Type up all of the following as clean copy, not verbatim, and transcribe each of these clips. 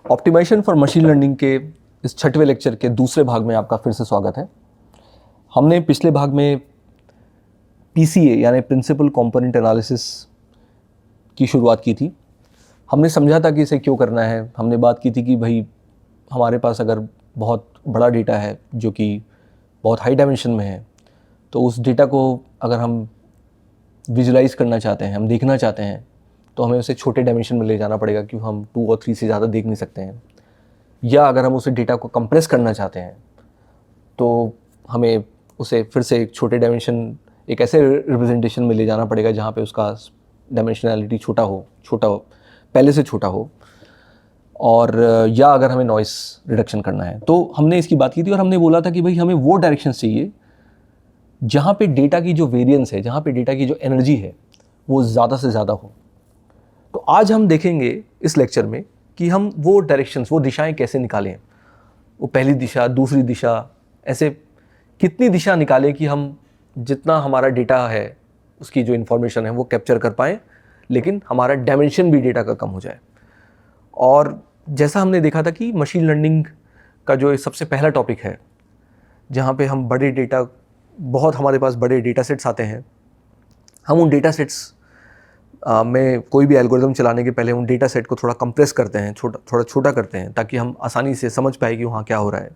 Optimisation for machine learning के इस छठवें लेक्चर के दूसरे भाग में आपका फिर से स्वागत है। हमने पिछले भाग में पीसीए यानी प्रिंसिपल कंपोनेंट एनालिसिस की शुरुआत की थी। हमने समझा था कि इसे क्यों करना है। हमने बात की थी कि भाई हमारे पास अगर बहुत बड़ा डेटा है जो कि बहुत हाई डायमेंशन में है, तो उस डेटा को अगर हम विजुलाइज करना चाहते हैं, हम देखना चाहते हैं, तो हमें उसे छोटे डायमेंशन में ले जाना पड़ेगा क्योंकि हम 2 और 3 से ज़्यादा देख नहीं सकते हैं। या अगर हम उसे डेटा को कंप्रेस करना चाहते हैं तो हमें उसे फिर से एक छोटे डायमेंशन, एक ऐसे रिप्रेजेंटेशन में ले जाना पड़ेगा जहाँ पे उसका डायमेंशनैलिटी छोटा हो, पहले से छोटा हो। और या अगर हमें नॉइस रिडक्शन करना है, तो हमने इसकी बात की थी और हमने बोला था कि भाई हमें वो डायरेक्शन चाहिए जहाँ पे डेटा की जो वेरिएंस है, जहाँ पे डेटा की जो एनर्जी है वो ज़्यादा से ज़्यादा हो। तो आज हम देखेंगे इस लेक्चर में कि हम वो डायरेक्शंस, वो दिशाएं कैसे निकालें। वो पहली दिशा, दूसरी दिशा, ऐसे कितनी दिशा निकालें कि हम जितना हमारा डेटा है उसकी जो इन्फॉर्मेशन है वो कैप्चर कर पाएँ, लेकिन हमारा डायमेंशन भी डेटा का कम हो जाए। और जैसा हमने देखा था कि मशीन लर्निंग का जो सबसे पहला टॉपिक है, जहाँ पे हम बड़े डेटा, बहुत हमारे पास बड़े डेटा सेट्स आते हैं, हम उन डेटा सेट्स में कोई भी एल्गोरिदम चलाने के पहले उन डेटा सेट को थोड़ा कंप्रेस करते हैं, थोड़ा छोटा करते हैं, ताकि हम आसानी से समझ पाए कि वहाँ क्या हो रहा है।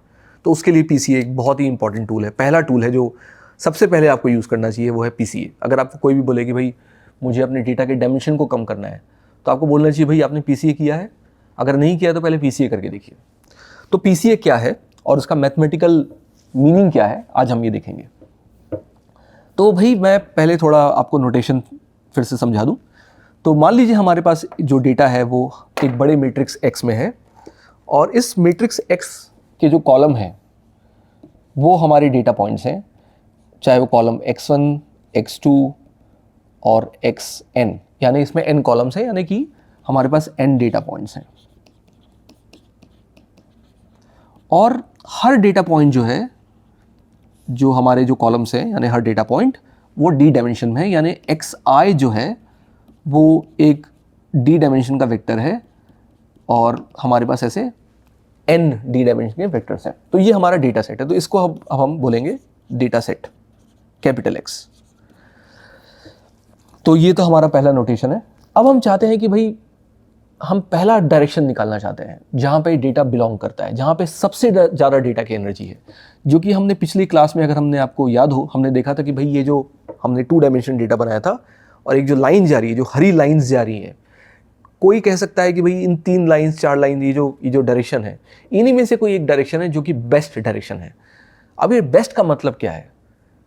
तो उसके लिए पीसीए एक बहुत ही इंपॉर्टेंट टूल है। पहला टूल है जो सबसे पहले आपको यूज़ करना चाहिए, वो है पीसीए। अगर आपको कोई भी बोले कि भाई मुझे अपने डेटा के डायमेंशन को कम करना है, तो आपको बोलना चाहिए भाई आपने पीसीए किया है। अगर नहीं किया तो पहले पीसीए करके देखिए। तो पीसीए क्या है और उसका मैथमेटिकल मीनिंग क्या है, आज हम ये देखेंगे। तो भाई मैं पहले थोड़ा आपको नोटेशन फिर से समझा दूं। तो मान लीजिए हमारे पास जो डेटा है वो एक बड़े मैट्रिक्स एक्स में है, और इस मैट्रिक्स एक्स के जो कॉलम हैं वो हमारे डेटा पॉइंट्स हैं, चाहे वो कॉलम x1, x2 और xn, यानी इसमें n कॉलम्स हैं, यानी कि हमारे पास n डेटा पॉइंट्स हैं। और हर डेटा पॉइंट जो है, जो हमारे जो कॉलम्स हैं, यानी हर डेटा पॉइंट वो डी डायमेंशन में है, यानी xi जो है वो एक डी डायमेंशन का वेक्टर है, और हमारे पास ऐसे n डी डायमेंशन के वेक्टर्स हैं। तो ये हमारा डेटा सेट है। तो इसको अब हम बोलेंगे डेटा सेट, कैपिटल X। तो ये तो हमारा पहला नोटेशन है। अब हम चाहते हैं कि भाई हम पहला डायरेक्शन निकालना चाहते हैं जहाँ पे डेटा बिलोंग करता है, जहाँ पे सबसे ज़्यादा डेटा की एनर्जी है, जो कि हमने पिछली क्लास में, अगर हमने आपको याद हो, हमने देखा था कि भाई ये जो हमने 2 डायमेंशन डेटा बनाया था और एक जो लाइन जा रही है, जो हरी लाइंस जा रही है, कोई कह सकता है कि भाई इन 3 लाइंस 4 लाइन, ये जो डायरेक्शन है, इन्हीं में से कोई एक डायरेक्शन है जो कि बेस्ट डायरेक्शन है। अब ये बेस्ट का मतलब क्या है,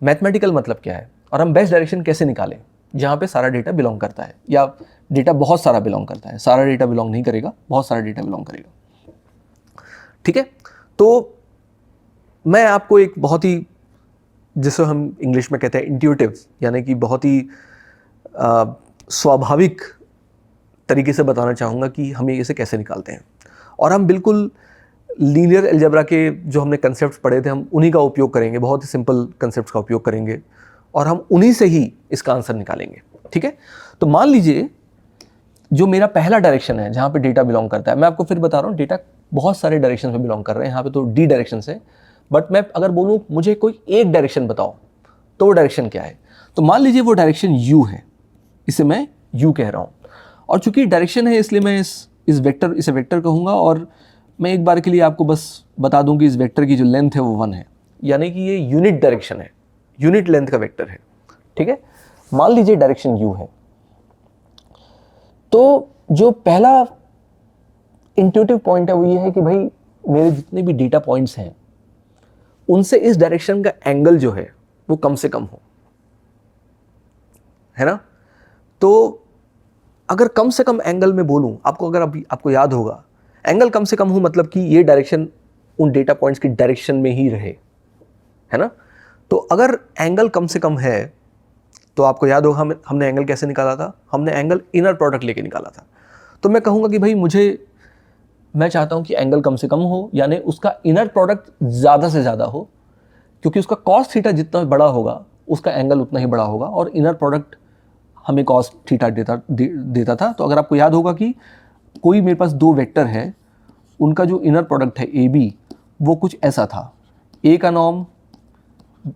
मैथमेटिकल मतलब क्या है, और हम बेस्ट डायरेक्शन कैसे निकालें जहाँ पे सारा डेटा बिलोंग करता है, या डेटा बहुत सारा बिलोंग करता है। सारा डेटा बिलोंग नहीं करेगा, बहुत सारा डेटा बिलोंग करेगा। ठीक है। तो मैं आपको एक बहुत ही, जिसे हम इंग्लिश में कहते हैं इंट्यूटिव, यानी कि बहुत ही स्वाभाविक तरीके से बताना चाहूँगा कि हम इसे कैसे निकालते हैं। और हम बिल्कुल लीनियर अलजेब्रा के जो हमने कंसेप्ट पढ़े थे, हम उन्हीं का उपयोग करेंगे, बहुत ही सिंपल कंसेप्ट का उपयोग करेंगे, और हम उन्हीं से ही इसका आंसर निकालेंगे। ठीक है। तो मान लीजिए जो मेरा पहला डायरेक्शन है जहाँ पे डेटा बिलोंग करता है, मैं आपको फिर बता रहा हूँ डेटा बहुत सारे डायरेक्शन में बिलोंग कर रहे हैं, यहाँ पे तो डी डायरेक्शन है, बट मैं अगर बोलूँ मुझे कोई एक डायरेक्शन बताओ, तो वो डायरेक्शन क्या है। तो मान लीजिए वो डायरेक्शन यू है, इसे मैं यू कह रहा हूँ, और चूंकि डायरेक्शन है इसलिए मैं इसे वेक्टर कहूँगा। और मैं एक बार के लिए आपको बस बता दूँ कि इस वेक्टर की जो लेंथ है वो 1 है, यानी कि ये यूनिट डायरेक्शन है, यूनिट लेंथ का वेक्टर है। ठीक है। मान लीजिए डायरेक्शन यू है, तो जो पहला इंट्यूटिव पॉइंट है वो ये है कि भाई मेरे जितने भी डेटा पॉइंट्स हैं उनसे इस डायरेक्शन का एंगल जो है वो कम से कम हो, है ना। तो अगर कम से कम एंगल में बोलूं आपको, अगर अभी आपको याद होगा, एंगल कम से कम हो मतलब कि ये डायरेक्शन उन डेटा पॉइंट्स की डायरेक्शन में ही रहे, है ना। तो अगर एंगल कम से कम है, तो आपको याद होगा हमने एंगल कैसे निकाला था, हमने एंगल इनर प्रोडक्ट लेके निकाला था। तो मैं कहूँगा कि भाई मैं चाहता हूँ कि एंगल कम से कम हो, यानी उसका इनर प्रोडक्ट ज़्यादा से ज़्यादा हो, क्योंकि उसका कॉस थीटा जितना बड़ा होगा उसका एंगल उतना ही बड़ा होगा, और इनर प्रोडक्ट हमें कॉस थीटा देता था। तो अगर आपको याद होगा कि कोई मेरे पास 2 वेक्टर है उनका जो इनर प्रोडक्ट है ए बी, वो कुछ ऐसा था, ए का नॉर्म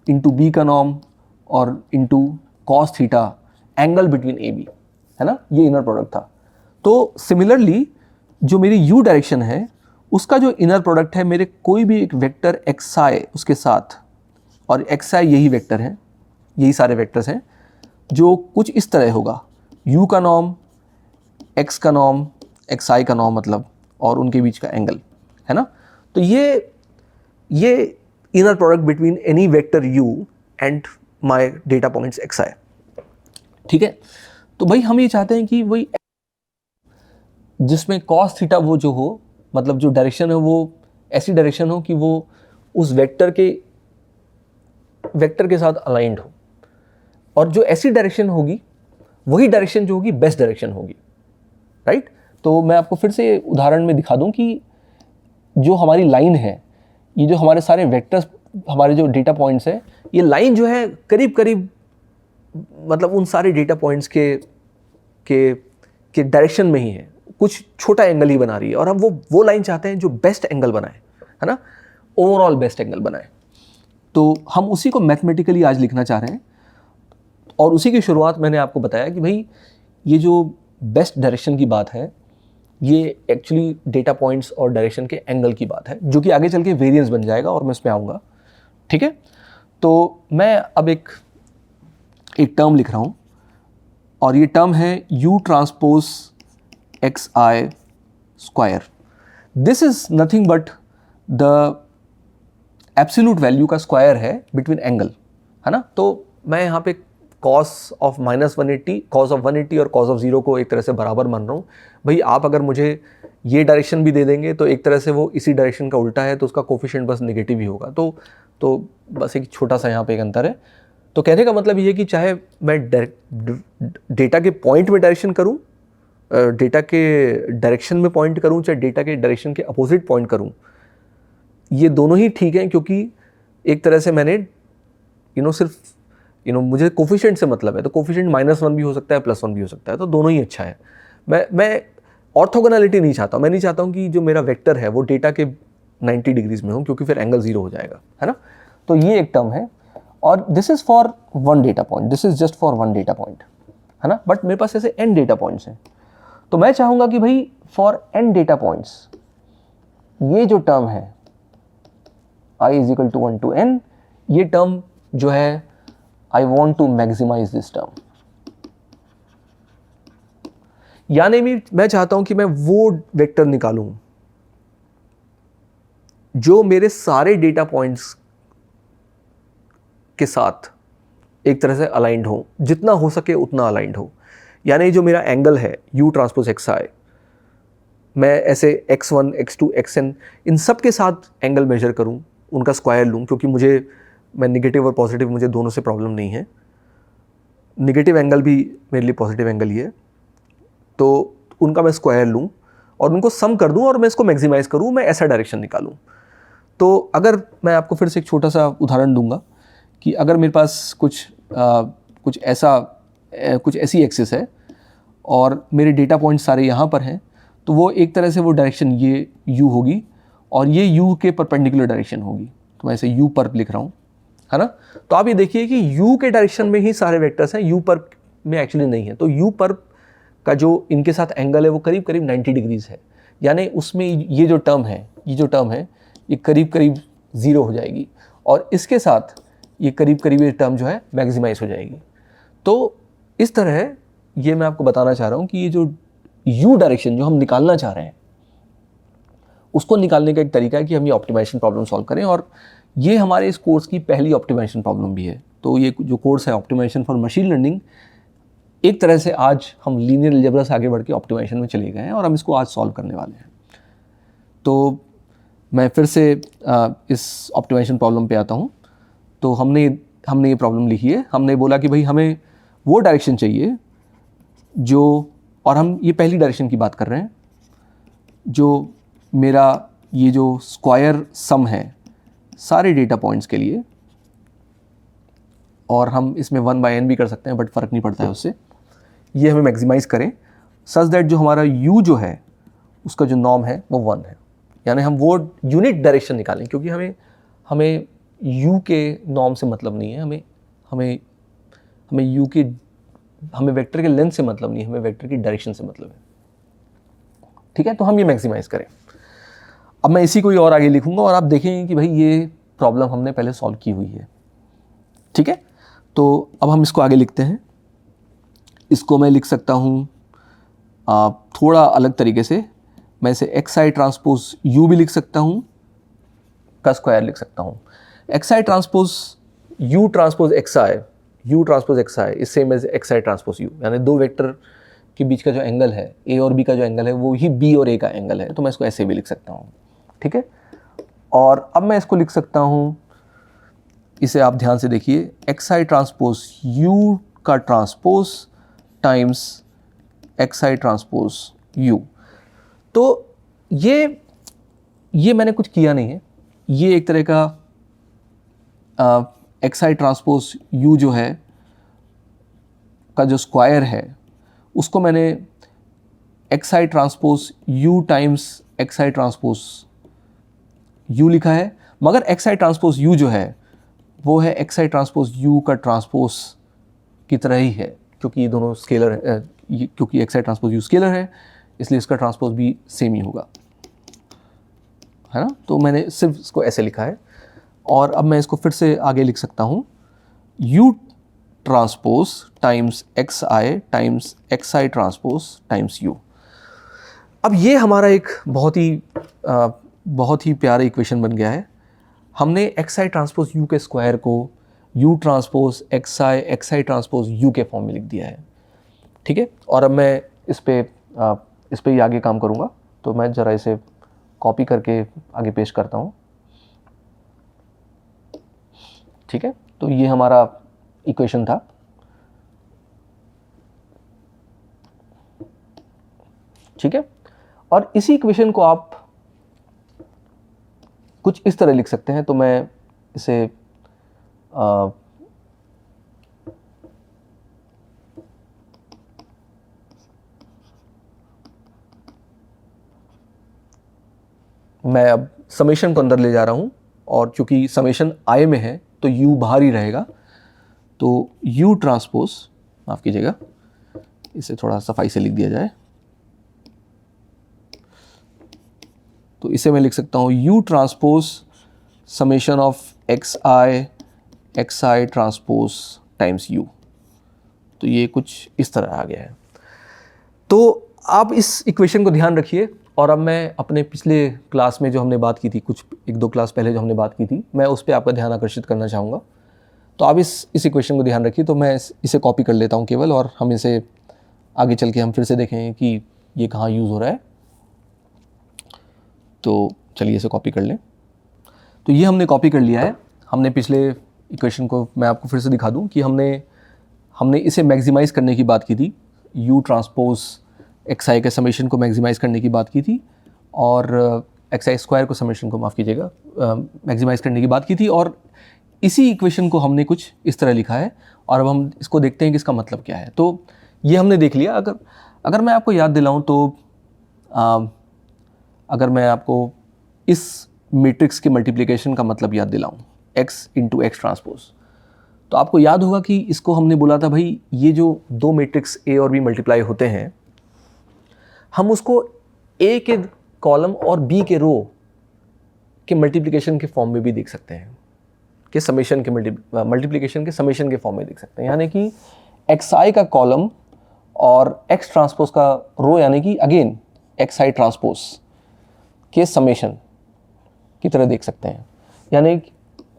इंटू बी का नॉर्म और into cos theta angle between A B, है ना, ये इनर प्रोडक्ट था। तो सिमिलरली जो मेरी यू डायरेक्शन है उसका जो इनर प्रोडक्ट है मेरे कोई भी एक वेक्टर एक्स आई उसके साथ, और एक्स आई यही वेक्टर है, यही सारे वेक्टर्स हैं, जो कुछ इस तरह होगा, यू का नॉर्म, एक्स का नॉर्म, एक्स आई का नॉर्म मतलब, और उनके बीच का एंगल, है ना। तो ये inner product between any vector u and my data points x i, ठीक है। तो भाई हम ये चाहते हैं कि वही जिसमें कॉस थीटा वो जो हो, मतलब जो डायरेक्शन है वो ऐसी डायरेक्शन हो कि वो उस वेक्टर के साथ अलाइंड हो, और जो ऐसी डायरेक्शन होगी वही डायरेक्शन जो होगी बेस्ट डायरेक्शन होगी, राइट। तो मैं आपको फिर से उदाहरण में दिखा दूं कि जो हमारी लाइन है, ये जो हमारे सारे वेक्टर्स, हमारे जो डेटा पॉइंट्स हैं, ये लाइन जो है करीब करीब मतलब उन सारे डेटा पॉइंट्स के डायरेक्शन में ही है, कुछ छोटा एंगल ही बना रही है, और हम वो लाइन चाहते हैं जो बेस्ट एंगल बनाए, है ना, ओवरऑल बेस्ट एंगल बनाए। तो हम उसी को मैथमेटिकली आज लिखना चाह रहे हैं, और उसी की शुरुआत मैंने आपको बताया कि भाई ये जो बेस्ट डायरेक्शन की बात है, ये एक्चुअली डेटा पॉइंट्स और डायरेक्शन के एंगल की बात है, जो कि आगे चल के वेरिएंस बन जाएगा और मैं इसमें आऊँगा, ठीक है। तो मैं अब एक टर्म लिख रहा हूँ, और ये टर्म है u transpose x I square. This is nothing but the absolute value का स्क्वायर है बिटवीन एंगल, है ना। तो मैं यहाँ पे cos ऑफ -180, cos ऑफ 180 और cos ऑफ 0 को एक तरह से बराबर मान रहा हूँ। भाई आप अगर मुझे ये डायरेक्शन भी दे देंगे तो एक तरह से वो इसी डायरेक्शन का उल्टा है, तो उसका कोफिशिएंट बस नेगेटिव ही होगा। तो बस एक छोटा सा यहाँ पे एक अंतर है। तो कहने का मतलब ये कि चाहे मैं डेटा के पॉइंट में डायरेक्शन करूँ, डेटा के डायरेक्शन में पॉइंट करूँ, चाहे डेटा के डायरेक्शन के अपोजिट पॉइंट करूँ, ये दोनों ही ठीक हैं, क्योंकि एक तरह से मैंने सिर्फ मुझे कोफिशिएंट से मतलब है, तो कोफिशिएंट -1 भी हो सकता है, +1 भी हो सकता है, तो दोनों ही अच्छा है। मैं ऑर्थोगोनैलिटी नहीं चाहता, मैं नहीं चाहता हूँ कि जो मेरा वेक्टर है वो डेटा के 90 डिग्रीज में हो, क्योंकि फिर एंगल 0 हो जाएगा, है ना। तो ये एक टर्म है, और this is for one data point, this is just for one data point, है ना। बट मेरे पास ऐसे n डेटा पॉइंट्स हैं, तो मैं चाहूँगा कि भाई फॉर n डेटा पॉइंट्स ये जो टर्म है i = 1 to n, ये टर्म जो है I want to maximize this term, यानी मैं चाहता हूं कि मैं वो वेक्टर निकालूं जो मेरे सारे डेटा पॉइंट्स के साथ एक तरह से अलाइंड हो, जितना हो सके उतना अलाइंड हो। यानी जो मेरा एंगल है u ट्रांसपोज एक्स आई, मैं ऐसे x1, x2, xn इन सब के साथ एंगल मेजर करूं, उनका स्क्वायर लूं, क्योंकि मैं निगेटिव और पॉजिटिव, मुझे दोनों से प्रॉब्लम नहीं है। निगेटिव एंगल भी मेरे लिए पॉजिटिव एंगल ही है, तो उनका मैं स्क्वायर लूं और उनको सम कर दूं और मैं इसको मैक्सिमाइज़ करूं, मैं ऐसा डायरेक्शन निकालूं। तो अगर मैं आपको फिर से एक छोटा सा उदाहरण दूंगा कि अगर मेरे पास कुछ ऐसी एक्सिस है और मेरे डेटा पॉइंट सारे यहाँ पर हैं, तो वो एक तरह से वो डायरेक्शन ये u होगी और ये u के परपेंडिकुलर डायरेक्शन होगी। तो मैं ऐसे u पर लिख रहा हूँ, है ना। तो आप ये देखिए कि u के डायरेक्शन में ही सारे वेक्टर्स हैं, u पर में एक्चुअली नहीं है। तो u पर का जो इनके साथ एंगल है वो करीब करीब 90 डिग्रीज है, यानी उसमें ये जो टर्म है ये करीब करीब 0 हो जाएगी, और इसके साथ ये करीब करीब ये टर्म जो है मैक्सिमाइज हो जाएगी। तो इस तरह ये मैं आपको बताना चाह रहा हूँ कि ये जो u डायरेक्शन जो हम निकालना चाह रहे हैं, उसको निकालने का एक तरीका है कि हम ये ऑप्टिमाइजेशन प्रॉब्लम सॉल्व करें, और ये हमारे इस कोर्स की पहली ऑप्टिमाइजेशन प्रॉब्लम भी है। तो ये जो कोर्स है ऑप्टिमाइजेशन फॉर मशीन लर्निंग, एक तरह से आज हम लीनियर अलजेब्रा से आगे बढ़ के ऑप्टिमाइजेशन में चले गए हैं और हम इसको आज सॉल्व करने वाले हैं। तो मैं फिर से इस ऑप्टिमाइजेशन प्रॉब्लम पे आता हूँ। तो हमने ये प्रॉब्लम लिखी है। हमने बोला कि भाई हमें वो डायरेक्शन चाहिए जो, और हम ये पहली डायरेक्शन की बात कर रहे हैं, जो मेरा ये जो स्क्वायर सम है सारे डेटा पॉइंट्स के लिए, और हम इसमें 1/n भी कर सकते हैं, बट फ़र्क नहीं पड़ता है उससे। ये हमें मैक्सिमाइज़ करें सच दैट जो हमारा u जो है उसका जो नॉर्म है वो 1 है। यानी हम वो यूनिट डायरेक्शन निकालें, क्योंकि हमें u के नॉर्म से मतलब नहीं है, हमें वेक्टर के लेंथ से मतलब नहीं है, हमें वेक्टर की डायरेक्शन से मतलब है। ठीक है, तो हम ये मैक्सिमाइज करें। अब मैं इसी कोई और आगे लिखूंगा और आप देखेंगे कि भाई ये प्रॉब्लम हमने पहले सॉल्व की हुई है। ठीक है, तो अब हम इसको आगे लिखते हैं। इसको मैं लिख सकता हूँ थोड़ा अलग तरीके से। मैं इसे एक्स आई ट्रांसपोज यू भी लिख सकता हूँ, का स्क्वायर लिख सकता हूँ। X i transpose u transpose x i, u transpose x i is same as x i transpose u, यानी दो वेक्टर के बीच का जो एंगल है, ए और बी का जो एंगल है, वो ही बी और ए का एंगल है। तो मैं इसको ऐसे भी लिख सकता हूँ। ठीक है, और अब मैं इसको लिख सकता हूँ, इसे आप ध्यान से देखिए, एक्स आई ट्रांसपोज यू का transpose times x i transpose you. तो ये मैंने कुछ किया नहीं है, ये एक तरह का एक्स आई ट्रांसपोज यू जो है का जो स्क्वायर है, उसको मैंने x i transpose you times x i transpose you लिखा है। मगर एक्स आई ट्रांसपोज यू जो है वो है एक्स आई ट्रांसपोज यू का ट्रांसपोज की तरह ही है, क्योंकि ये दोनों स्केलर है, क्योंकि x i transpose you scalar है, इसलिए इसका ट्रांसपोज भी सेम ही होगा, है ना। तो मैंने सिर्फ इसको ऐसे लिखा है, और अब मैं इसको फिर से आगे लिख सकता हूँ, you transpose times x i transpose times you. अब ये हमारा एक बहुत ही प्यारा इक्वेशन बन गया है। हमने एक्स आई ट्रांसपोज यू के स्क्वायर को you transpose x i transpose you के फॉर्म में लिख दिया है। ठीक है, और अब मैं इस पे ही आगे काम करूँगा। तो मैं ज़रा इसे कॉपी करके आगे पेस्ट करता हूँ। ठीक है, तो ये हमारा इक्वेशन था। ठीक है, और इसी इक्वेशन को आप कुछ इस तरह लिख सकते हैं। तो मैं इसे मैं अब समेशन को अंदर ले जा रहा हूँ, और चूंकि समेशन आई में है तो यू बाहर ही रहेगा। तो यू ट्रांसपोज, माफ़ कीजिएगा, इसे थोड़ा सफाई से लिख दिया जाए। तो इसे मैं लिख सकता हूँ you transpose summation of x i transpose times you. तो ये कुछ इस तरह आ गया है। तो आप इस इक्वेशन को ध्यान रखिए, और अब मैं अपने पिछले क्लास में जो हमने बात की थी, कुछ एक दो क्लास पहले जो हमने बात की थी, मैं उस पर आपका ध्यान आकर्षित करना चाहूँगा। तो आप इस इक्वेशन को ध्यान रखिए। तो मैं इसे कॉपी कर लेता हूँ केवल, और हम इसे आगे चल के हम फिर से देखें कि ये कहाँ यूज़ हो रहा है। तो चलिए इसे कॉपी कर लें। तो ये हमने कॉपी कर लिया है। हमने पिछले इक्वेशन को मैं आपको फिर से दिखा दूँ कि हमने इसे मैक्सिमाइज़ करने की बात की थी, यू ट्रांसपोज एक्स आई के समेशन को मैक्सिमाइज़ करने की बात की थी, और एक्स आई स्क्वायर को समेशन को, माफ़ कीजिएगा, मैक्सिमाइज़ करने की बात की थी। और इसी इक्वेशन को हमने कुछ इस तरह लिखा है, और अब हम इसको देखते हैं कि इसका मतलब क्या है। तो ये हमने देख लिया। अगर मैं आपको याद दिलाऊं, तो अगर मैं आपको इस मैट्रिक्स के मल्टीप्लिकेशन का मतलब याद दिलाऊं, x इंटू एक्स ट्रांसपोज, तो आपको याद होगा कि इसको हमने बोला था भाई, ये जो दो मैट्रिक्स A और B मल्टीप्लाई होते हैं, हम उसको A के कॉलम और B के रो के मल्टीप्लिकेशन के फॉर्म में भी देख सकते हैं, कि समेशन के मल्टीप्लिकेशन के समेशन के फॉर्म में देख सकते हैं। यानी कि एक्स आई का कॉलम और एक्स ट्रांसपोज का रो, यानी कि अगेन एक्स आई ट्रांसपोज के समेशन की तरह देख सकते हैं। यानी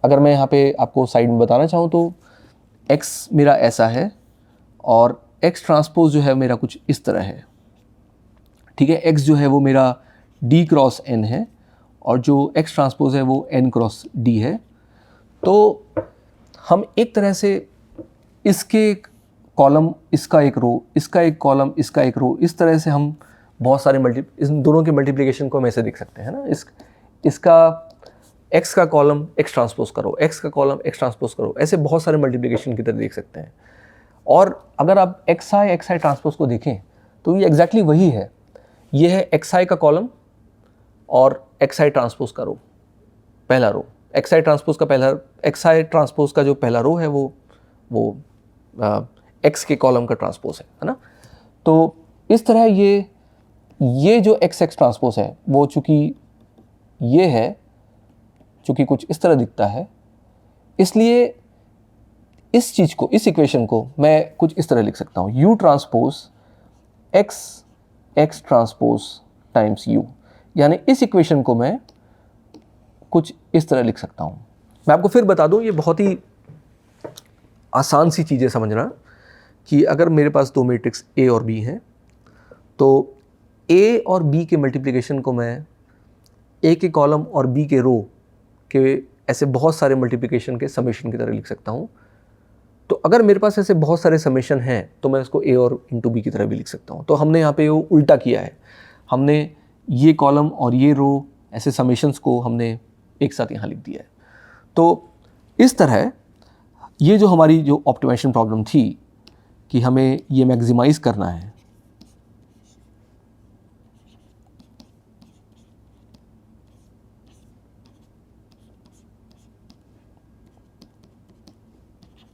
अगर मैं यहाँ पे आपको साइड में बताना चाहूँ, तो x मेरा ऐसा है और x ट्रांसपोज जो है मेरा कुछ इस तरह है। ठीक है, x जो है वो मेरा d क्रॉस n है, और जो x ट्रांसपोज है वो n क्रॉस d है। तो हम एक तरह से इसके कॉलम, इसका एक रो, इसका एक कॉलम, इसका एक रो, इस तरह से हम बहुत सारे इन दोनों के मल्टीप्लिकेशन को हम ऐसे देख सकते हैं ना। इसका x का कॉलम x ट्रांसपोज करो, x का कॉलम x ट्रांसपोज करो, ऐसे बहुत सारे मल्टीप्लिकेशन की तरह देख सकते हैं। और अगर आप एक्स आई ट्रांसपोज को देखें, तो ये एग्जैक्टली वही है। ये है एक्स आई का कॉलम और एक्स आई ट्रांसपोज का रो, पहला रो, एक्स आई ट्रांसपोज का जो पहला रो है वो एक्स के कॉलम का ट्रांसपोज है ना। तो इस तरह ये जो एक्स एक्स ट्रांसपोज है वो चूंकि ये है, चूंकि कुछ इस तरह दिखता है, इसलिए इस चीज़ को, इस इक्वेशन को मैं कुछ इस तरह लिख सकता हूँ, you transpose x x transpose times you, यानी इस इक्वेशन को मैं कुछ इस तरह लिख सकता हूँ। मैं आपको फिर बता दूँ, ये बहुत ही आसान सी चीज़ें समझना कि अगर मेरे पास दो मैट्रिक्स ए और बी हैं तो ए और बी के मल्टीप्लिकेशन को मैं ए के कॉलम और बी के रो के ऐसे बहुत सारे मल्टीप्लिकेशन के समेशन की तरह लिख सकता हूँ। तो अगर मेरे पास ऐसे बहुत सारे समेशन हैं तो मैं इसको ए और इंटू बी की तरह भी लिख सकता हूँ। तो हमने यहाँ पे वो उल्टा किया है, हमने ये कॉलम और ये रो ऐसे समेशंस को हमने एक साथ यहाँ लिख दिया है। तो इस तरह ये जो हमारी जो ऑप्टिमाइजेशन प्रॉब्लम थी कि हमें ये मैक्सिमाइज करना है,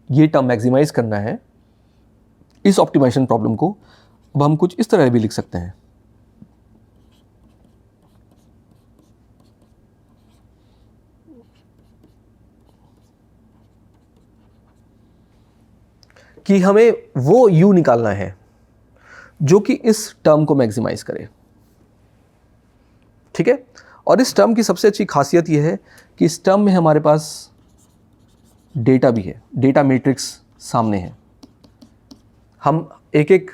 ये टर्म मैक्सिमाइज करना है, इस ऑप्टिमाइजेशन प्रॉब्लम को अब हम कुछ इस तरह भी लिख सकते हैं कि हमें वो u निकालना है जो कि इस टर्म को मैक्सिमाइज करे। ठीक है, और इस टर्म की सबसे अच्छी खासियत यह है कि इस टर्म में हमारे पास डेटा भी है, डेटा मैट्रिक्स सामने है। हम एक एक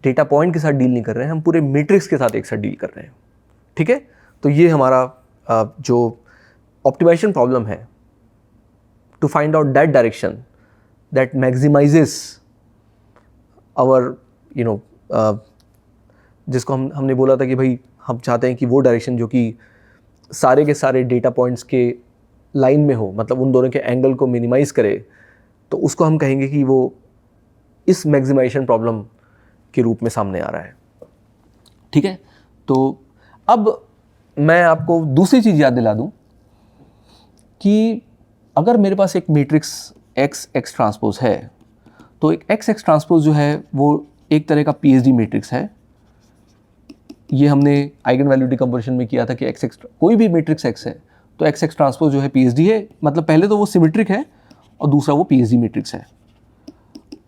डेटा पॉइंट के साथ डील नहीं कर रहे हैं, हम पूरे मैट्रिक्स के साथ एक साथ डील कर रहे हैं। ठीक है, तो ये हमारा जो ऑप्टिमाइजेशन प्रॉब्लम है, to find out that direction that maximizes our जिसको हमने बोला था कि भाई हम चाहते हैं कि वो डायरेक्शन जो कि सारे के सारे डेटा पॉइंट्स के लाइन में हो, मतलब उन दोनों के एंगल को मिनिमाइज करे, तो उसको हम कहेंगे कि वो इस मैक्सिमाइजेशन प्रॉब्लम के रूप में सामने आ रहा है। ठीक है, तो अब मैं आपको दूसरी चीज़ याद दिला दूं कि अगर मेरे पास एक मैट्रिक्स एक्स एक्स ट्रांसपोज है तो एक एक्स एक्स ट्रांसपोज जो है वो एक तरह का पीएचडी मैट्रिक्स है। ये हमने आइगन वैल्यू डिकम्पोजिशन में किया था कि एक्स एक्स कोई भी मैट्रिक्स एक्स है तो एक्स एक्स ट्रांसपोज जो है पीएचडी है, मतलब पहले तो वो सिमेट्रिक है और दूसरा वो पीएचडी मैट्रिक्स है।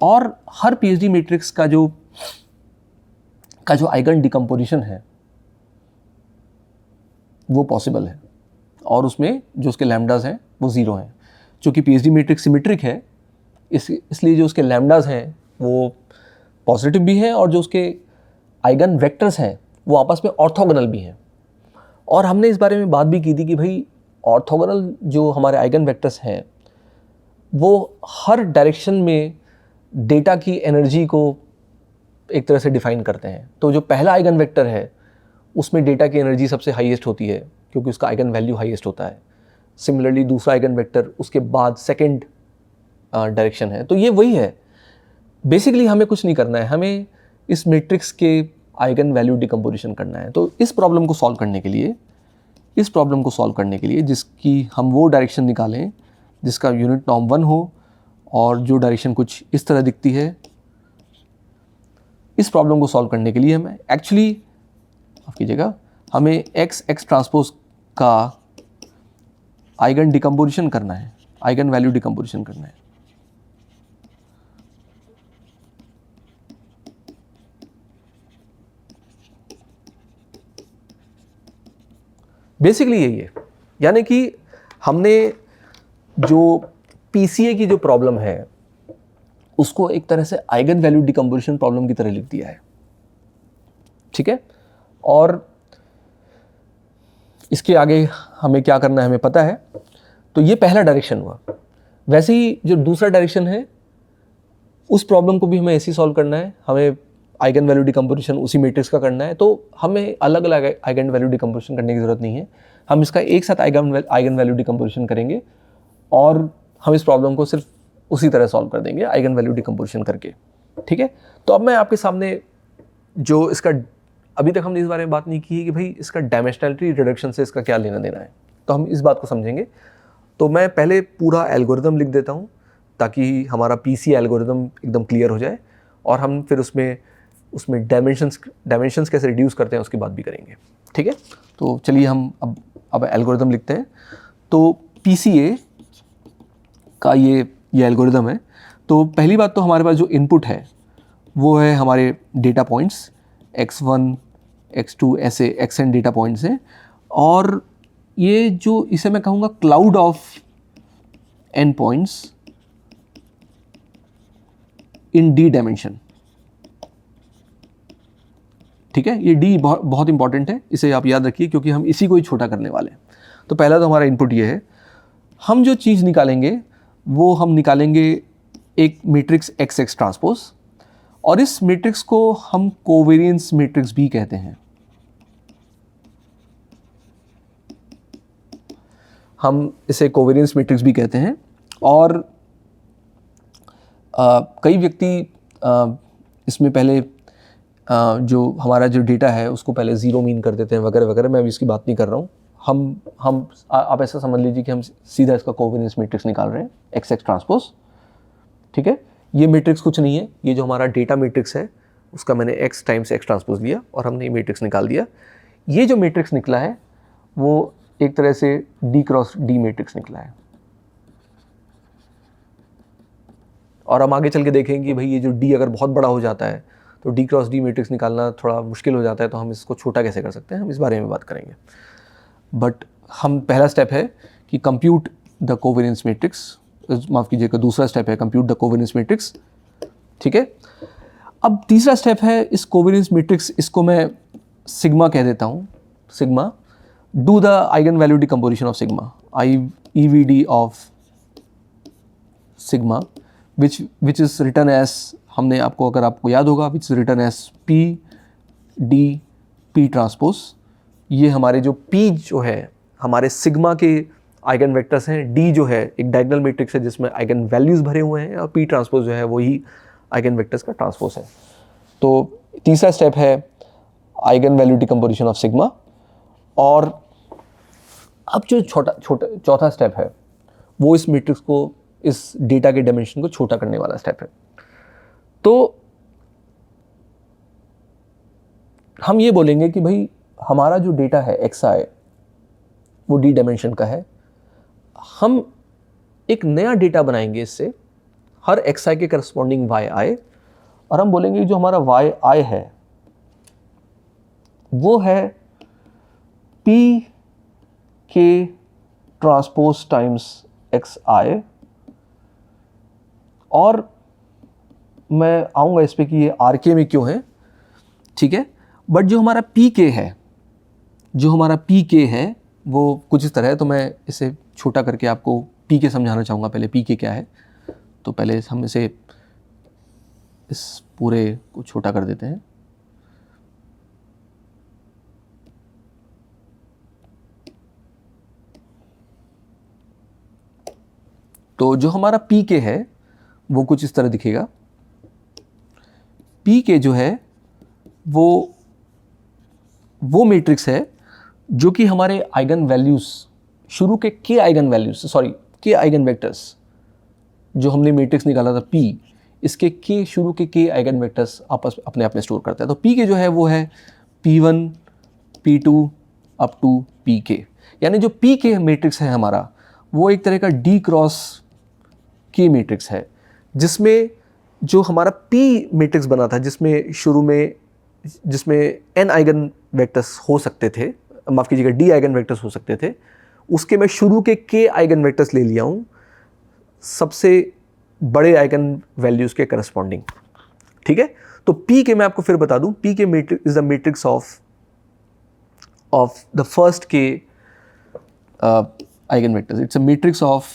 और हर पीएचडी मैट्रिक्स का जो आइगन डिकम्पोजिशन है वो पॉसिबल है और उसमें जो उसके लैम्डास हैं वो ज़ीरो हैं। चूँकि पीएचडी मैट्रिक्स सिमेट्रिक है इसलिए जो उसके लैम्डास हैं वो पॉजिटिव भी हैं और जो उसके आइगन वेक्टर्स हैं वो आपस में ऑर्थोगोनल भी हैं। और हमने इस बारे में बात भी की थी कि भाई ऑर्थोगोनल जो हमारे आइगन वेक्टर्स हैं वो हर डायरेक्शन में डेटा की एनर्जी को एक तरह से डिफाइन करते हैं। तो जो पहला आइगन वेक्टर है उसमें डेटा की एनर्जी सबसे हाईएस्ट होती है क्योंकि उसका आइगन वैल्यू हाईएस्ट होता है। सिमिलरली दूसरा आइगन वेक्टर उसके बाद सेकंड डायरेक्शन है। तो ये वही है, बेसिकली हमें कुछ नहीं करना है, हमें इस मैट्रिक्स के आइगन वैल्यू डिकम्पोजिशन करना है। तो इस प्रॉब्लम को सॉल्व करने के लिए जिसकी हम वो डायरेक्शन निकालें जिसका यूनिट नॉर्म 1 हो और जो डायरेक्शन कुछ इस तरह दिखती है, इस प्रॉब्लम को सॉल्व करने के लिए हमें एक्चुअली माफ़ कीजिएगा, हमें एक्स एक्स ट्रांसपोज का आइगन डिकम्पोजिशन करना है, आइगन वैल्यू डिकम्पोजिशन करना है। बेसिकली यही है, यानी कि हमने जो पीसीए की जो प्रॉब्लम है उसको एक तरह से आइगन वैल्यू डिकम्पोजिशन प्रॉब्लम की तरह लिख दिया है। ठीक है, और इसके आगे हमें क्या करना है हमें पता है। तो ये पहला डायरेक्शन हुआ। वैसे ही जो दूसरा डायरेक्शन है उस प्रॉब्लम को भी हमें ऐसे ही सॉल्व करना है, हमें आइगन वैल्यू डिकम्पोजिशन उसी मैट्रिक्स का करना है। तो हमें अलग अलग आइगन वैल्यू डिकम्पोजिशन करने की ज़रूरत नहीं है, हम इसका एक साथ आइगन वैल्यू डिकम्पोजिशन करेंगे और हम इस प्रॉब्लम को सिर्फ उसी तरह सॉल्व कर देंगे आइगन वैल्यू डिकम्पोजिशन करके। ठीक है, तो अब मैं आपके सामने जो इसका अभी तक हमने इस बारे में बात नहीं की है कि भाई इसका डायमेंशनैलिटी रिडक्शन से इसका क्या लेना देना है, तो हम इस बात को समझेंगे। तो मैं पहले पूरा एल्गोरिदम लिख देता हूँ ताकि हमारा पीसी एल्गोरिदम एकदम क्लियर हो जाए, और हम फिर उसमें डायमेंशंस कैसे रिड्यूस करते हैं उसकी बात भी करेंगे, ठीक है। तो चलिए हम अब एल्गोरिदम लिखते हैं। तो पीसीए का ये एल्गोरिदम है। तो पहली बात तो हमारे पास जो इनपुट है वो है हमारे डेटा पॉइंट्स x1, x2 ऐसे xn डेटा पॉइंट्स हैं, और ये जो इसे मैं कहूँगा cloud of n points in d dimension, ठीक है। ये d बहुत इंपॉर्टेंट है, इसे आप याद रखिए क्योंकि हम इसी को ही छोटा करने वाले हैं। तो पहला तो हमारा इनपुट ये है। हम जो चीज़ निकालेंगे वो हम निकालेंगे एक मैट्रिक्स XX ट्रांसपोज, और इस मैट्रिक्स को हम कोवेरिएंस मैट्रिक्स भी कहते हैं। हम इसे कोवेरिएंस मैट्रिक्स भी कहते हैं, और कई व्यक्ति इसमें पहले जो हमारा जो डेटा है उसको पहले ज़ीरो मीन कर देते हैं वगैरह वगैरह। मैं अभी इसकी बात नहीं कर रहा हूँ। हम आप ऐसा समझ लीजिए कि हम सीधा इसका कोवेरिएंस मैट्रिक्स निकाल रहे हैं XX ट्रांसपोज, ठीक है। ये मैट्रिक्स कुछ नहीं है, ये जो हमारा डेटा मैट्रिक्स है उसका मैंने x टाइम्स x ट्रांसपोज लिया और हमने ये मैट्रिक्स निकाल दिया। ये जो मैट्रिक्स निकला है वो एक तरह से d क्रॉस d मैट्रिक्स निकला है, और हम आगे चल के देखेंगे कि भाई ये जो d अगर बहुत बड़ा हो जाता है तो d क्रॉस d मैट्रिक्स निकालना थोड़ा मुश्किल हो जाता है, तो हम इसको छोटा कैसे कर सकते हैं, हम इस बारे में बात करेंगे। बट हम पहला स्टेप है कि कंप्यूट द कोवेरिएंस मैट्रिक्स, माफ़ कीजिएगा दूसरा स्टेप है कंप्यूट द कोवेरिएंस मैट्रिक्स, ठीक है। अब तीसरा स्टेप है इस कोवेरिएंस मैट्रिक्स, इसको मैं सिग्मा कह देता हूँ। Sigma, do the eigen value decomposition of sigma, EVD of sigma which is written as, हमने आपको अगर आपको याद होगा, which is written as P transpose. ये हमारे जो P जो है हमारे सिग्मा के आइगन वेक्टर्स हैं, D जो है एक डायगोनल मैट्रिक्स है जिसमें आइगन वैल्यूज़ भरे हुए हैं, और P ट्रांसपोज जो है वही आइगन वेक्टर्स का ट्रांसपोज है। तो तीसरा स्टेप है eigen value decomposition of sigma. और अब जो चौथा स्टेप है वो इस मैट्रिक्स को, इस डेटा के डायमेंशन को छोटा करने वाला स्टेप है। तो हम ये बोलेंगे कि भाई हमारा जो डेटा है xi वो d डायमेंशन का है। हम एक नया डेटा बनाएंगे इससे, हर xi के करस्पॉन्डिंग yi, और हम बोलेंगे जो हमारा yi है वो है p k transpose times xi। और मैं आऊँगा इस पे कि ये RK में क्यों है, ठीक है। बट जो हमारा PK है वो कुछ इस तरह है। तो मैं इसे छोटा करके आपको PK समझाना चाहूँगा। पहले PK क्या है, तो पहले हम इसे इस पूरे को छोटा कर देते हैं। तो जो हमारा PK है वो कुछ इस तरह दिखेगा। PK जो है वो मैट्रिक्स है जो कि हमारे आइगन वैल्यूज़, शुरू के k eigen values, k eigen vectors जो हमने मैट्रिक्स निकाला था P, इसके k शुरू के k आइगन वेक्टर्स आपस अपने आप में स्टोर करता है। तो PK जो है वो है P1 P2 up to PK, यानी जो PK मैट्रिक्स है हमारा वो एक तरह का D क्रॉस K मैट्रिक्स है, जिसमें जो हमारा P मैट्रिक्स बना था जिसमें शुरू में n आइगन वेक्टर्स हो सकते थे, माफ़ कीजिएगा d आइगन वेक्टर्स हो सकते थे, उसके मैं शुरू के k आइगन वेक्टर्स ले लिया हूँ सबसे बड़े आइगन वैल्यूज़ के करस्पॉन्डिंग, ठीक है। तो P के मैं आपको फिर बता दूँ, P k matrix is the matrix of the first k eigen vectors. It's a matrix of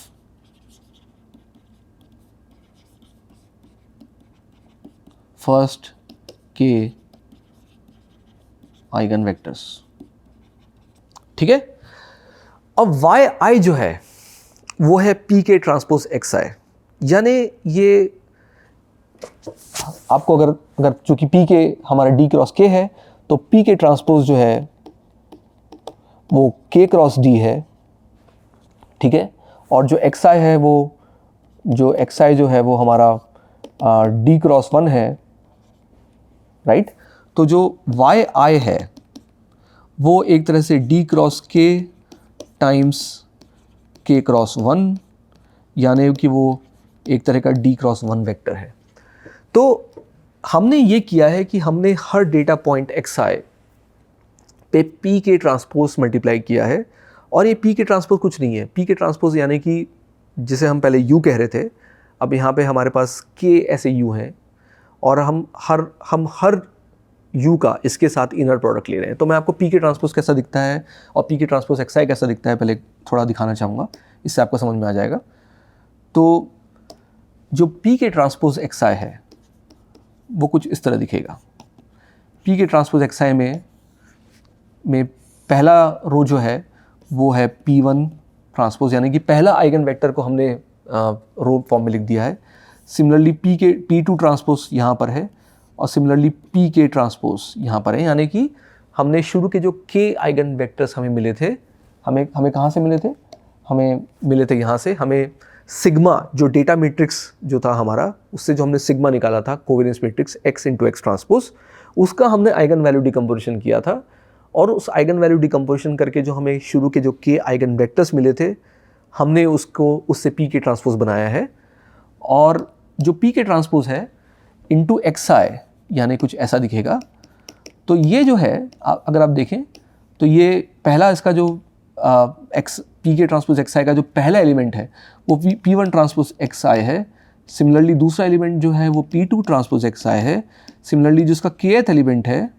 first k eigen vectors, ठीक है। अब yi जो है वो है PK ट्रांसपोज xi, यानी ये आपको अगर चूंकि PK हमारा D क्रॉस K है तो P के ट्रांसपोज जो है वो K क्रॉस D है, ठीक है, और जो XI है वो XI जो है वो हमारा D क्रॉस 1 है, राइट। तो जो YI है वो एक तरह से D cross K times K cross 1, यानी कि वो एक तरह का D क्रॉस 1 वेक्टर है। तो हमने ये किया है कि हमने हर डेटा पॉइंट XI पे P के ट्रांसपोज मल्टीप्लाई किया है, और ये P के ट्रांसपोज कुछ नहीं है। P के ट्रांसपोज यानी कि जिसे हम पहले U कह रहे थे, अब यहाँ पे हमारे पास K ऐसे U हैं, और हम हर U का इसके साथ इनर प्रोडक्ट ले रहे हैं। तो मैं आपको P के ट्रांसपोज कैसा दिखता है और P के ट्रांसपोज XI कैसा दिखता है पहले थोड़ा दिखाना चाहूँगा, इससे आपको समझ में आ जाएगा। तो जो P के ट्रांसपोज XI है वो कुछ इस तरह दिखेगा। P के ट्रांसपोज XI में पहला रो जो है वो है P1 ट्रांसपोज, यानी कि पहला आइगन वेक्टर को हमने रो फॉर्म में लिख दिया है। सिमिलरली P2 ट्रांसपोज यहाँ पर है, और सिमिलरली P के ट्रांसपोज यहाँ पर है, यानी कि हमने शुरू के जो K आइगन वेक्टर्स हमें मिले थे, हमें कहाँ से मिले थे? हमें मिले थे यहाँ से। हमें सिग्मा जो डेटा मैट्रिक्स जो था हमारा, उससे जो हमने सिग्मा निकाला था covariance matrix X into x transpose, उसका हमने आइगन वैल्यू डिकम्पोजिशन किया था, और उस आइगन वैल्यू डिकम्पोजिशन करके जो हमें शुरू के जो K आइगन वेक्टर्स मिले थे, हमने उससे P के ट्रांसपोज बनाया है। और जो P के ट्रांसपोज है इंटू XI यानी कुछ ऐसा दिखेगा। तो ये जो है अगर आप देखें तो ये पहला इसका जो P के ट्रांसपोज XI का जो पहला एलिमेंट है वो P1 ट्रांसपोज XI है। सिमिलरली दूसरा एलिमेंट जो है वो P2 ट्रांसपोज XI है। सिमिलरली जो इसका kth एलिमेंट है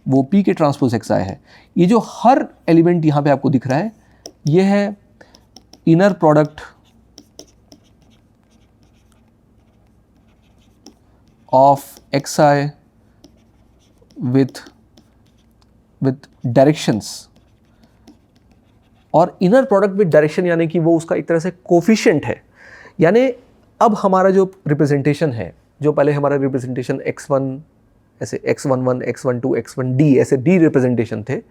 वो P के ट्रांसपोज XI है। ये जो हर एलिमेंट यहाँ पे आपको दिख रहा है ये है inner product of XI with directions. और इनर प्रोडक्ट विद डायरेक्शन यानी कि वो उसका एक तरह से कोफिशिएंट है। यानी अब हमारा जो रिप्रेजेंटेशन है, जो पहले हमारा रिप्रेजेंटेशन x1 ऐसे x11, x12, x1d ऐसे d रिप्रेजेंटेशन थे,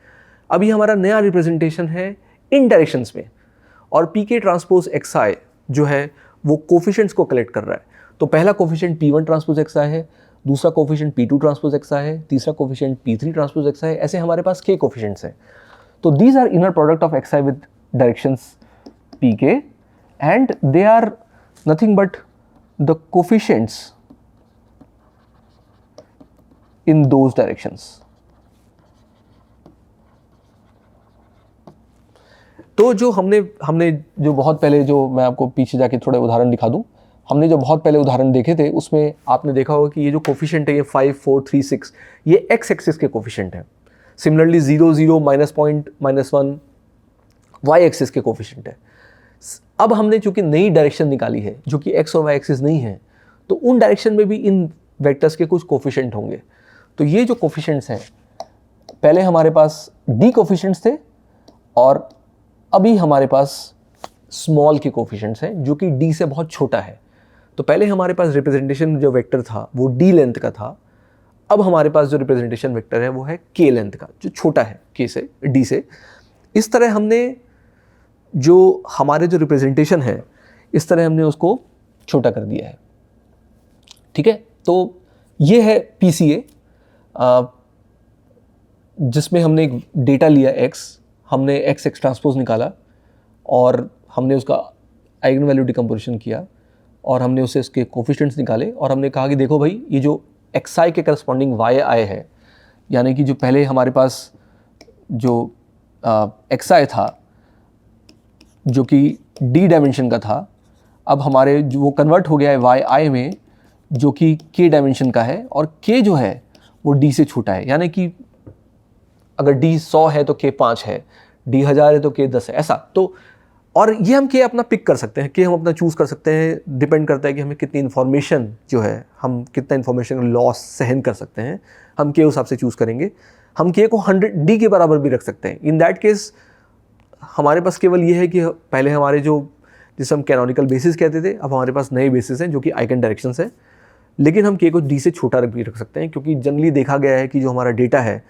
अभी हमारा नया रिप्रेजेंटेशन है इन डायरेक्शंस में। और P के ट्रांसपोज XI जो है वो कोफिशिएंट्स को कलेक्ट कर रहा है। तो पहला कोफिशिएंट P1 ट्रांसपोज XI है, दूसरा कोफिशिएंट P2 ट्रांसपोज XI है, तीसरा कोफिशिएंट P3 ट्रांसपोज XI है। ऐसे हमारे पास k कोफिशिएंट्स हैं। तो these are inner product of XI with directions Pk, and they are nothing but the coefficients in those directions. तो जो हमने जो बहुत पहले, जो मैं आपको पीछे जाके थोड़े उदाहरण दिखा दूं, हमने जो बहुत पहले उदाहरण देखे थे उसमें आपने देखा होगा कि ये जो कोफिशिएंट है ये 5, 4, 3, 6 ये x एक्सिस के कोफिशिएंट हैं। सिमिलरली 0, 0, -0, -1 y एक्सिस के कोफिशिएंट है। अब हमने चूंकि नई डायरेक्शन निकाली है जो कि x और y एक्सिस नहीं है, तो उन डायरेक्शन में भी इन वेक्टर्स के कुछ कोफिशिएंट होंगे। तो ये जो कोफिशिएंट्स हैं, पहले हमारे पास d कोफिशिएंट्स थे और अभी हमारे पास स्मॉल के कोफिशिएंट्स हैं जो कि d से बहुत छोटा है। तो पहले हमारे पास रिप्रेजेंटेशन जो वेक्टर था वो d लेंथ का था, अब हमारे पास जो रिप्रेजेंटेशन वेक्टर है वो है k लेंथ का, जो छोटा है k से, d से। इस तरह हमने जो हमारे जो रिप्रेजेंटेशन है इस तरह हमने उसको छोटा कर दिया है, ठीक है। तो ये है PCA जिसमें हमने एक डेटा लिया x, हमने x ट्रांसपोज निकाला और हमने उसका आइगन वैल्यू डिकम्पोजिशन किया और हमने उससे इसके कोफिशिएंट्स निकाले और हमने कहा कि देखो भाई ये जो XI के करस्पॉन्डिंग YI है, यानी कि जो पहले हमारे पास जो XI था जो कि D डायमेंशन का था, अब हमारे जो वो कन्वर्ट हो गया है YI में जो कि K डायमेंशन का है, और K जो है वो D से छोटा है। यानी कि अगर D 100 है तो K 5 है, D 1000 है तो K 10 है, ऐसा। तो और ये हम K अपना पिक कर सकते हैं, K हम अपना चूज़ कर सकते हैं, डिपेंड करता है कि हमें कितनी इन्फॉर्मेशन जो है, हम कितना इन्फॉर्मेशन लॉस सहन कर सकते हैं, हम K उस हिसाब से चूज़ करेंगे। हम K को 100 D के बराबर भी रख सकते हैं। इन दैट केस हमारे पास केवल ये है कि पहले हमारे जो जिसे हम कैनोनिकल बेसिस कहते थे, अब हमारे पास नए बेसिस हैं जो कि आइगन डायरेक्शंस हैं। लेकिन हम k को d से छोटा भी रख सकते हैं, क्योंकि जनरली देखा गया है कि जो हमारा डेटा है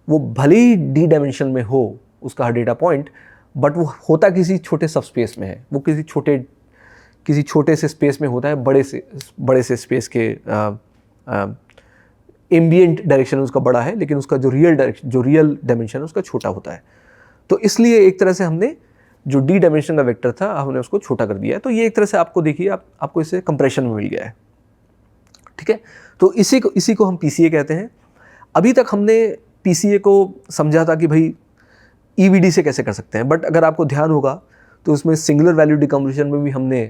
वो भले ही d डायमेंशन में हो उसका हर डेटा पॉइंट, बट वो होता किसी छोटे सब स्पेस में है, वो किसी छोटे से स्पेस में होता है, बड़े से स्पेस के एम्बिएंट डायरेक्शन उसका बड़ा है, लेकिन उसका जो रियल डायमेंशन है उसका छोटा होता है। तो इसलिए एक तरह से हमने जो d डायमेंशन का वेक्टर था हमने उसको छोटा कर दिया है। तो ये एक तरह से आपको देखिए आपको इससे कंप्रेशन में मिल गया है, ठीक है। तो इसी को हम PCA कहते हैं। अभी तक हमने PCA को समझा था कि भाई EVD से कैसे कर सकते हैं, बट अगर आपको ध्यान होगा तो उसमें सिंगुलर वैल्यू डिकम्पोजिशन में भी हमने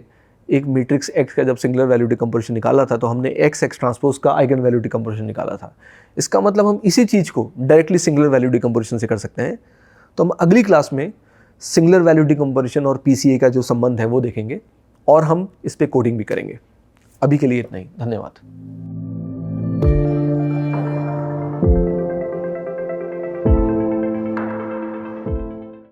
एक मैट्रिक्स X का जब सिंगुलर वैल्यू डिकम्पोजिशन निकाला था तो हमने X ट्रांसपोज का आइगन वैल्यू डिकम्पोजिशन निकाला था। इसका मतलब हम इसी चीज़ को डायरेक्टली सिंगुलर वैल्यू डिकम्पोजिशन से कर सकते हैं। तो हम अगली क्लास में सिंगुलर वैल्यू डिकम्पोजिशन और PCA का जो संबंध है वो देखेंगे और हम इस पर कोडिंग भी करेंगे। अभी के लिए इतना ही, धन्यवाद।